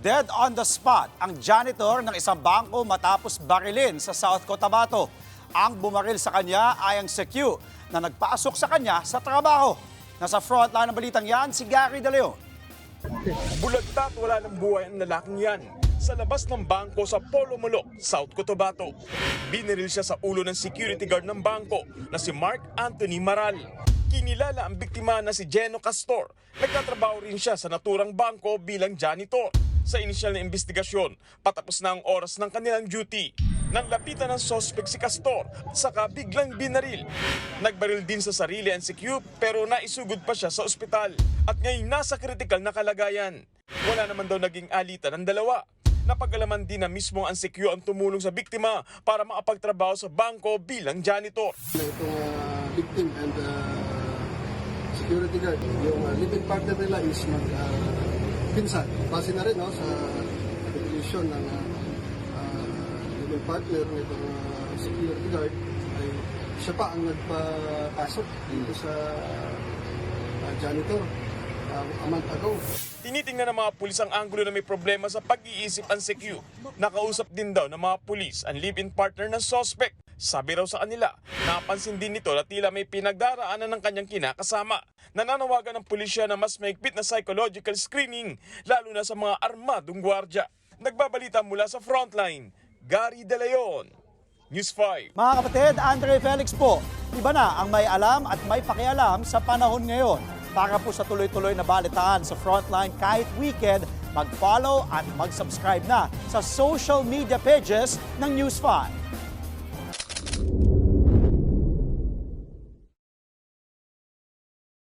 Dead on the spot ang janitor ng isang bangko matapos barilin sa South Cotabato. Ang bumaril sa kanya ay ang Secu na nagpasok sa kanya sa trabaho. Nasa frontline ng balitang yan si Gary De Leon. Bulagta at wala ng buhay ang lalaking yan sa labas ng bangko sa Polo Molo, South Cotabato. Biniril siya sa ulo ng security guard ng bangko na si Mark Anthony Maral. Kinilala ang biktima na si Geno Castor. Nagtatrabaho rin siya sa naturang bangko bilang janitor. Sa inisyal na investigasyon, patapos na ang oras ng kanilang duty. Nang lapitan ng sospek si Castor, saka biglang binaril. Nagbaril din sa sarili ang Secu pero naisugod pa siya sa ospital at ngayon nasa kritikal na kalagayan. Wala naman daw naging alitan ng dalawa. Napag-alaman din na mismo ang Secu ang tumulong sa biktima para makapagtrabaho sa bangko bilang janitor. Itong victim and security guard, yung living partner nila is pinsan. Base na rin sa definition ng living partner nitong security guard ay siya pa ang nagpapasok dito sa janitor a month ago. Tinitingnan ng mga pulis ang anggulo na may problema sa pag-iisip ang Secu. Nakausap din daw ng mga pulis ang live-in partner ng suspect. Sabi raw sa kanila, napansin din nito na tila may pinagdaraanan ng kanyang kinakasama. Nananawagan ng pulisya na mas mahigpit na psychological screening, lalo na sa mga armadong gwardya. Nagbabalita mula sa frontline, Gary De Leon, News 5. Mga kapatid, Andre Felix po, iba na ang may alam at may pakialam sa panahon ngayon. Para po sa tuloy-tuloy na balitaan sa Frontline kahit weekend, mag-follow at mag-subscribe na sa social media pages ng News 5.